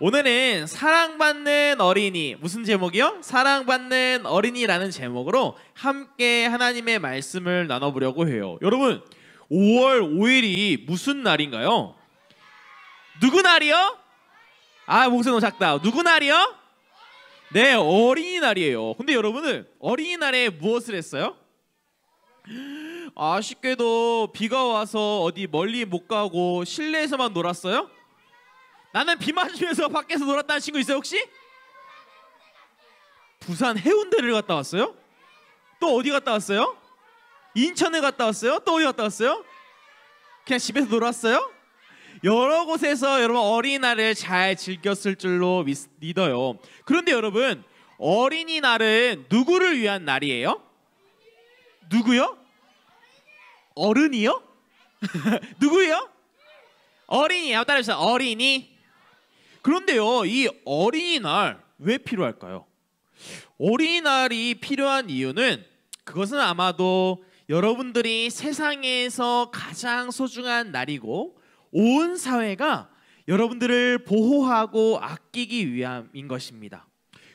오늘은 사랑받는 어린이, 무슨 제목이요? 사랑받는 어린이라는 제목으로 함께 하나님의 말씀을 나눠보려고 해요. 여러분, 5월 5일이 무슨 날인가요? 누구 날이요? 목소리 너무 작다. 누구 날이요? 네, 어린이날이에요. 근데 여러분은 어린이날에 무엇을 했어요? 아쉽게도 비가 와서 어디 멀리 못 가고 실내에서만 놀았어요? 나는 비 맞으면서 밖에서 놀았다는 친구 있어요 혹시? 부산 해운대를 갔다 왔어요? 또 어디 갔다 왔어요? 인천에 갔다 왔어요? 또 어디 갔다 왔어요? 그냥 집에서 놀았어요? 여러 곳에서 여러분 어린이날을 잘 즐겼을 줄로 믿어요. 그런데 여러분, 어린이날은 누구를 위한 날이에요? 누구요? 어른이요? 누구요? 어린이. 한번 따라해주세요. 어린이. 그런데요, 이 어린이날 왜 필요할까요? 어린이날이 필요한 이유는 그것은 아마도 여러분들이 세상에서 가장 소중한 날이고 온 사회가 여러분들을 보호하고 아끼기 위함인 것입니다.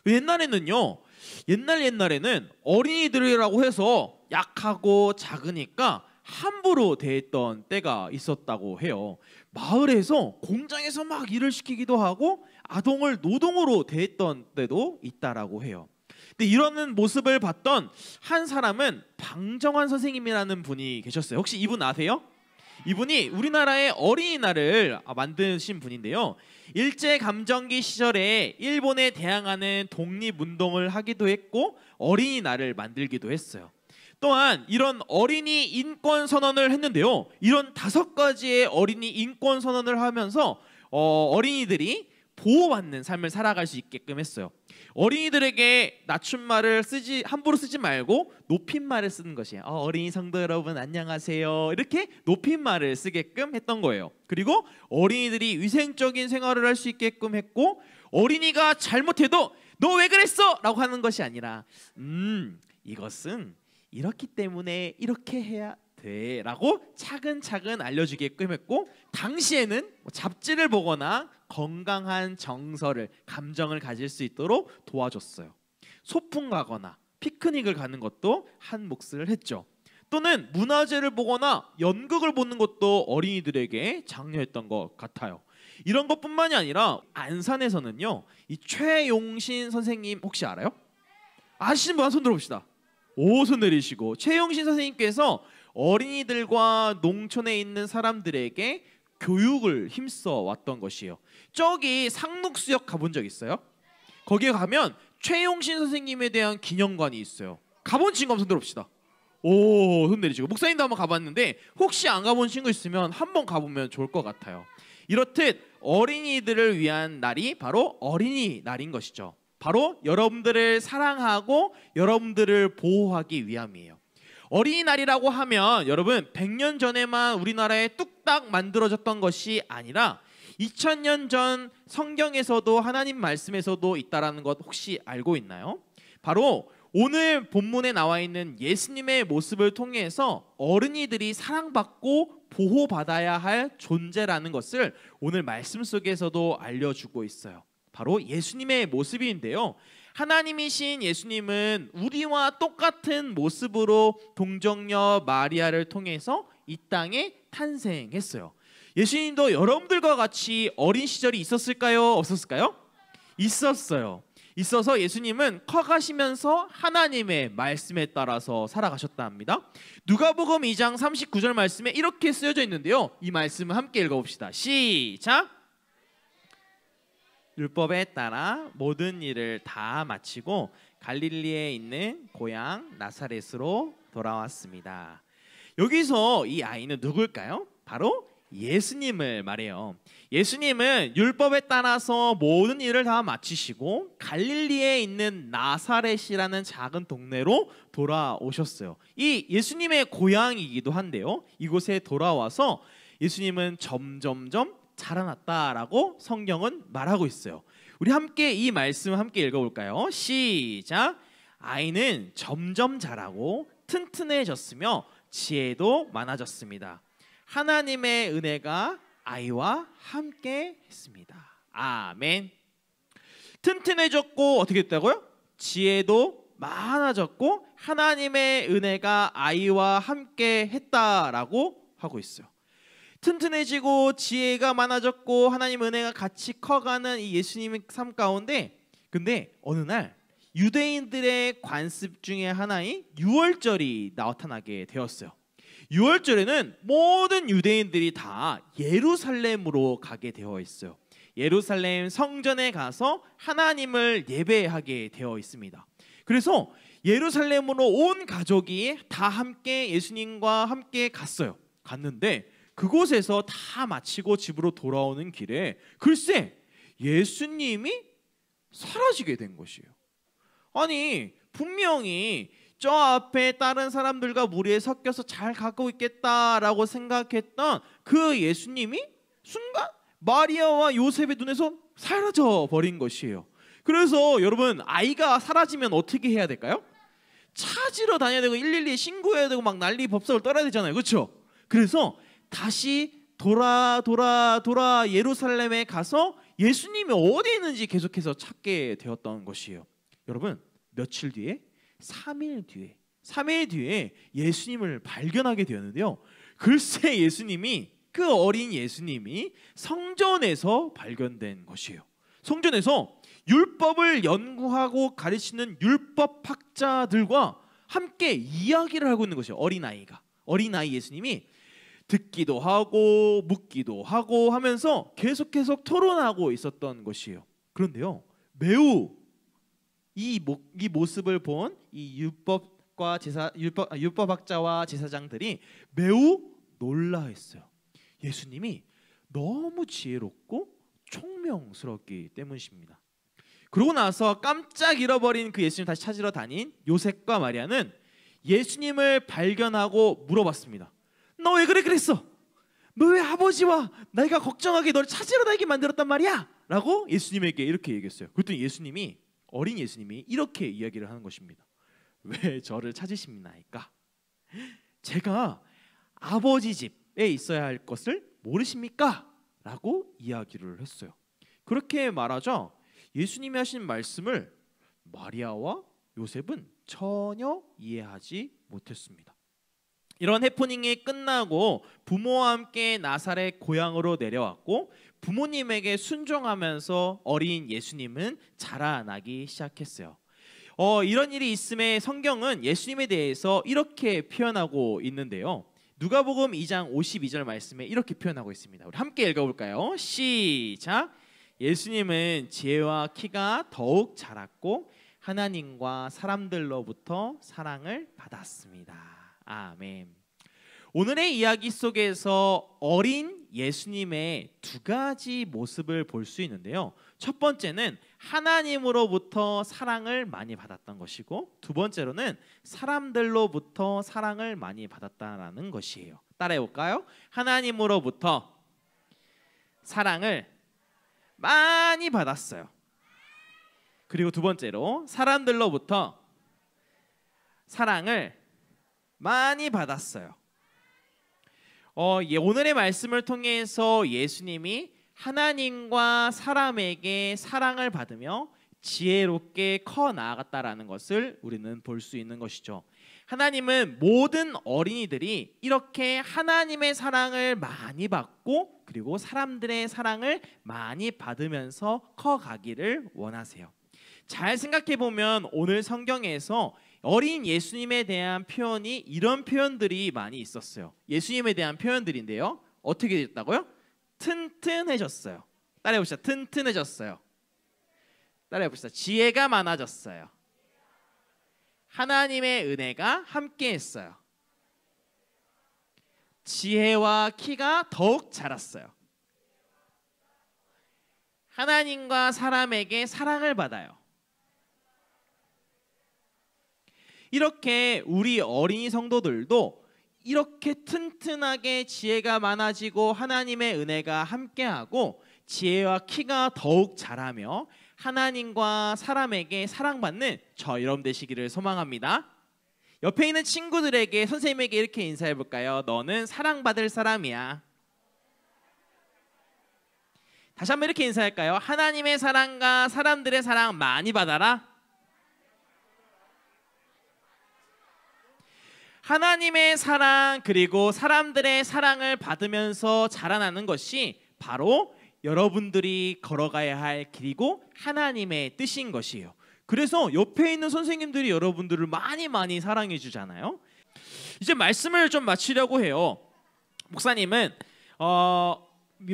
옛날에는요, 옛날에는 어린이들이라고 해서 약하고 작으니까 함부로 대했던 때가 있었다고 해요. 마을에서 공장에서 막 일을 시키기도 하고 아동을 노동으로 대했던 때도 있다라고 해요. 근데 이러는 모습을 봤던 한 사람은 방정환 선생님이라는 분이 계셨어요. 혹시 이분 아세요? 이분이 우리나라의 어린이날을 만드신 분인데요. 일제감정기 시절에 일본에 대항하는 독립운동을 하기도 했고 어린이날을 만들기도 했어요. 또한 이런 어린이 인권 선언을 했는데요. 이런 5가지의 어린이 인권 선언을 하면서 어린이들이 보호받는 삶을 살아갈 수 있게끔 했어요. 어린이들에게 낮춤말을 함부로 쓰지 말고 높임말을 쓰는 것이에요. 어린이 성도 여러분 안녕하세요. 이렇게 높임말을 쓰게끔 했던 거예요. 그리고 어린이들이 위생적인 생활을 할 수 있게끔 했고, 어린이가 잘못해도 너 왜 그랬어? 라고 하는 것이 아니라 이것은 이렇기 때문에 이렇게 해야 돼 라고 차근차근 알려주게끔 했고, 당시에는 잡지를 보거나 건강한 정서를, 감정을 가질 수 있도록 도와줬어요. 소풍 가거나 피크닉을 가는 것도 한 몫을 했죠. 또는 문화재를 보거나 연극을 보는 것도 어린이들에게 장려했던 것 같아요. 이런 것뿐만이 아니라 안산에서는요, 이 최용신 선생님 혹시 알아요? 아시는 분 한 손 들어봅시다. 오, 손 내리시고. 최용신 선생님께서 어린이들과 농촌에 있는 사람들에게 교육을 힘써 왔던 것이에요. 저기 상록수역 가본 적 있어요? 거기에 가면 최용신 선생님에 대한 기념관이 있어요. 가본 친구 한번 손 들어봅시다. 오, 손 내리시고. 목사님도 한번 가봤는데 혹시 안 가본 친구 있으면 한번 가보면 좋을 것 같아요. 이렇듯 어린이들을 위한 날이 바로 어린이날인 것이죠. 바로 여러분들을 사랑하고 여러분들을 보호하기 위함이에요. 어린이날이라고 하면 여러분 100년 전에만 우리나라에 뚝딱 만들어졌던 것이 아니라 2000년 전 성경에서도 하나님 말씀에서도 있다라는 것 혹시 알고 있나요? 바로 오늘 본문에 나와 있는 예수님의 모습을 통해서 어린이들이 사랑받고 보호받아야 할 존재라는 것을 오늘 말씀 속에서도 알려주고 있어요. 바로 예수님의 모습인데요. 하나님이신 예수님은 우리와 똑같은 모습으로 동정녀 마리아를 통해서 이 땅에 탄생했어요. 예수님도 여러분들과 같이 어린 시절이 있었을까요? 없었을까요? 있었어요. 있어서 예수님은 커가시면서 하나님의 말씀에 따라서 살아가셨다 합니다. 누가복음 2장 39절 말씀에 이렇게 쓰여져 있는데요. 이 말씀을 함께 읽어봅시다. 시작! 율법에 따라 모든 일을 다 마치고 갈릴리에 있는 고향 나사렛으로 돌아왔습니다. 여기서 이 아이는 누굴까요? 바로 예수님을 말해요. 예수님은 율법에 따라서 모든 일을 다 마치시고 갈릴리에 있는 나사렛이라는 작은 동네로 돌아오셨어요. 이 예수님의 고향이기도 한데요. 이곳에 돌아와서 예수님은 점점점 자라났다라고 성경은 말하고 있어요. 우리 함께 이 말씀 함께 읽어볼까요? 시작! 아이는 점점 자라고 튼튼해졌으며 지혜도 많아졌습니다. 하나님의 은혜가 아이와 함께 했습니다. 아멘. 튼튼해졌고 어떻게 됐다고요? 지혜도 많아졌고 하나님의 은혜가 아이와 함께 했다라고 하고 있어요. 튼튼해지고 지혜가 많아졌고 하나님 은혜가 같이 커가는 이 예수님의 삶 가운데, 근데 어느 날 유대인들의 관습 중에 하나인 유월절이 나타나게 되었어요. 유월절에는 모든 유대인들이 다 예루살렘으로 가게 되어 있어요. 예루살렘 성전에 가서 하나님을 예배하게 되어 있습니다. 그래서 예루살렘으로 온 가족이 다 함께 예수님과 함께 갔는데 그곳에서 다 마치고 집으로 돌아오는 길에 글쎄 예수님이 사라지게 된 것이에요. 아니 분명히 저 앞에 다른 사람들과 무리에 섞여서 잘 가고 있겠다라고 생각했던 그 예수님이 순간 마리아와 요셉의 눈에서 사라져 버린 것이에요. 그래서 여러분, 아이가 사라지면 어떻게 해야 될까요? 찾으러 다녀야 되고 112에 신고해야 되고 막 난리 법석을 떨어야 되잖아요. 그렇죠? 그래서 다시 돌아 예루살렘에 가서 예수님이 어디 있는지 계속해서 찾게 되었던 것이에요. 여러분, 며칠 뒤에 3일 뒤에 예수님을 발견하게 되었는데요. 글쎄 그 어린 예수님이 성전에서 발견된 것이에요. 성전에서 율법을 연구하고 가르치는 율법학자들과 함께 이야기를 하고 있는 것이에요. 어린아이 예수님이 듣기도 하고 묻기도 하고 하면서 계속 토론하고 있었던 것이에요. 그런데요, 매우 이 모습을 본 이 율법학자와 제사장들이 매우 놀라했어요. 예수님이 너무 지혜롭고 총명스럽기 때문입니다. 그러고 나서 깜짝 잃어버린 그 예수님 다시 찾으러 다닌 요셉과 마리아는 예수님을 발견하고 물어봤습니다. 너 왜 그랬어? 너 왜 아버지와 내가 걱정하게 너를 찾으러 다니게 만들었단 말이야? 라고 예수님에게 이렇게 얘기했어요. 그랬더니 어린 예수님이 이렇게 이야기를 하는 것입니다. 왜 저를 찾으십니까? 제가 아버지 집에 있어야 할 것을 모르십니까? 라고 이야기를 했어요. 그렇게 말하자 예수님이 하신 말씀을 마리아와 요셉은 전혀 이해하지 못했습니다. 이런 해프닝이 끝나고 부모와 함께 나사렛 고향으로 내려왔고 부모님에게 순종하면서 어린 예수님은 자라나기 시작했어요. 이런 일이 있음에 성경은 예수님에 대해서 이렇게 표현하고 있는데요. 누가복음 2장 52절 말씀에 이렇게 표현하고 있습니다. 우리 함께 읽어볼까요? 시작. 예수님은 지혜와 키가 더욱 자랐고 하나님과 사람들로부터 사랑을 받았습니다. 아멘. 오늘의 이야기 속에서 어린 예수님의 두 가지 모습을 볼 수 있는데요. 첫 번째는 하나님으로부터 사랑을 많이 받았던 것이고, 두 번째로는 사람들로부터 사랑을 많이 받았다라는 것이에요. 따라해 볼까요? 하나님으로부터 사랑을 많이 받았어요. 그리고 두 번째로 사람들로부터 사랑을 많이 받았어요. 오늘의 말씀을 통해서 예수님이 하나님과 사람에게 사랑을 받으며 지혜롭게 커 나아갔다라는 것을 우리는 볼 수 있는 것이죠. 하나님은 모든 어린이들이 이렇게 하나님의 사랑을 많이 받고 그리고 사람들의 사랑을 많이 받으면서 커가기를 원하세요. 잘 생각해 보면 오늘 성경에서 어린 예수님에 대한 표현이 이런 표현들이 많이 있었어요. 예수님에 대한 표현들인데요. 어떻게 됐다고요? 튼튼해졌어요. 따라해봅시다. 튼튼해졌어요. 따라해봅시다. 지혜가 많아졌어요. 하나님의 은혜가 함께했어요. 지혜와 키가 더욱 자랐어요. 하나님과 사람에게 사랑을 받아요. 이렇게 우리 어린이 성도들도 이렇게 튼튼하게 지혜가 많아지고 하나님의 은혜가 함께하고 지혜와 키가 더욱 자라며 하나님과 사람에게 사랑받는 저 여러분 되시기를 소망합니다. 옆에 있는 친구들에게, 선생님에게 이렇게 인사해 볼까요? 너는 사랑받을 사람이야. 다시 한번 이렇게 인사할까요? 하나님의 사랑과 사람들의 사랑 많이 받아라. 하나님의 사랑 그리고 사람들의 사랑을 받으면서 자라나는 것이 바로 여러분들이 걸어가야 할 길이고 하나님의 뜻인 것이에요. 그래서 옆에 있는 선생님들이 여러분들을 많이 사랑해 주잖아요. 이제 말씀을 좀 마치려고 해요. 목사님은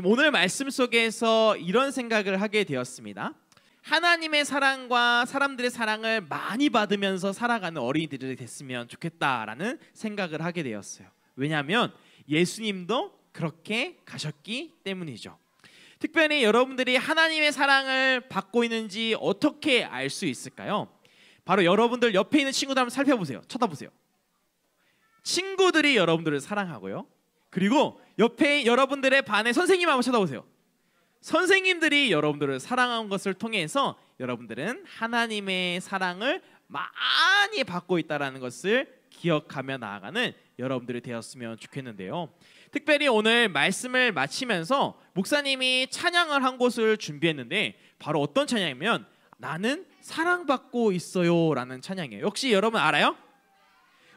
오늘 말씀 속에서 이런 생각을 하게 되었습니다. 하나님의 사랑과 사람들의 사랑을 많이 받으면서 살아가는 어린이들이 됐으면 좋겠다라는 생각을 하게 되었어요. 왜냐하면 예수님도 그렇게 가셨기 때문이죠. 특별히 여러분들이 하나님의 사랑을 받고 있는지 어떻게 알 수 있을까요? 바로 여러분들 옆에 있는 친구들 한번 살펴보세요. 쳐다보세요. 친구들이 여러분들을 사랑하고요. 그리고 옆에 여러분들의 반의 선생님 한번 쳐다보세요. 선생님들이 여러분들을 사랑한 것을 통해서 여러분들은 하나님의 사랑을 많이 받고 있다는 것을 기억하며 나아가는 여러분들이 되었으면 좋겠는데요. 특별히 오늘 말씀을 마치면서 목사님이 찬양을 한 곳을 준비했는데 바로 어떤 찬양이면 나는 사랑받고 있어요 라는 찬양이에요. 혹시 여러분 알아요?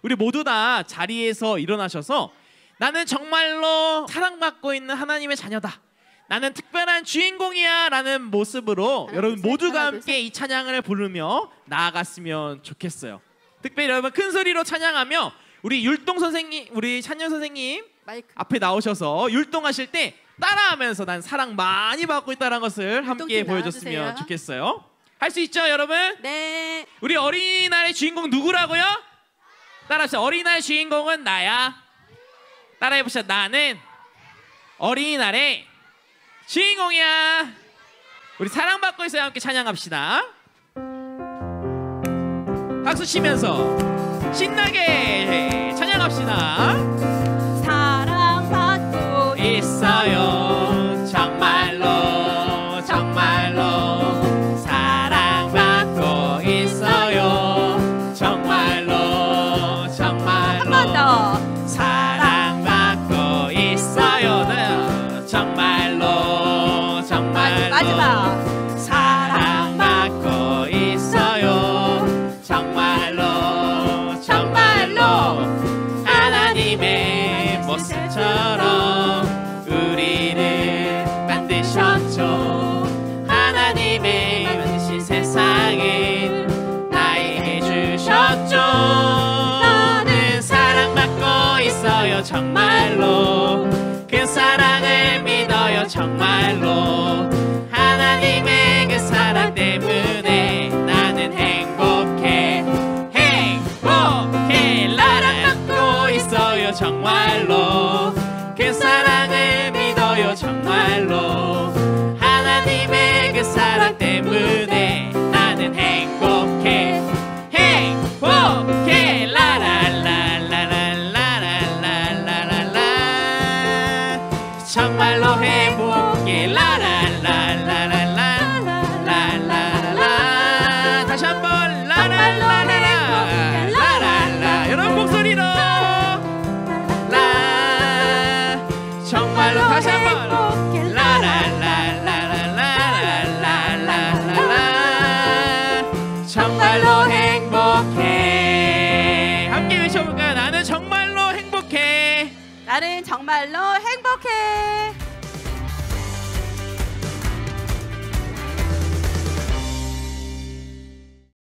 우리 모두 다 자리에서 일어나셔서 나는 정말로 사랑받고 있는 하나님의 자녀다, 나는 특별한 주인공이야 라는 모습으로 여러분 모두가 함께 이 찬양을 부르며 나아갔으면 좋겠어요. 특별히 여러분 큰 소리로 찬양하며 우리 율동 선생님, 우리 찬양 선생님 마이크 앞에 나오셔서 율동하실 때 따라하면서 난 사랑 많이 받고 있다는 것을 함께 보여줬으면 좋겠어요. 할 수 있죠 여러분? 네. 우리 어린이날의 주인공 누구라고요? 따라하세요. 어린이날의 주인공은 나야. 따라해보시죠. 나는 어린이날의 주인공이야. 우리 사랑받고 있어요. 함께 찬양합시다. 박수 치면서 신나게 찬양합시다. 사랑받고 있어요. 정말로 정말로 사랑받고 있어요. 정말로 정말로 한 번 더. 사랑받고 있어요. 정말로 정말로 마지막. 사랑받고 있어요. 정말로 정말로 하나님의 모습처럼 우리를 만드셨죠. 하나님의 만드신 세상을 나에게 주셨죠. 나는 사랑받고 있어요. 정말로 그 사랑을 믿어요. 정말로 하나님의 그 사랑 때문에 나는 행복해. 행복해. 사랑받고 있어요. 정말로 그 사랑을 믿어요. 정말로 하나님의 그 사랑 때문에 나는 행복해. 행복해. 라라라라라라라라라라 정말로 행복해. 라라라라라라라라라 다시 한번 라라라라라라라라 여러분 목소리로 라 정말로 다시 한번 라라라라라라라라라 정말로 행복해. 함께 외쳐볼까요? 나는 정말로 행복해. 나는 정말로 행복해.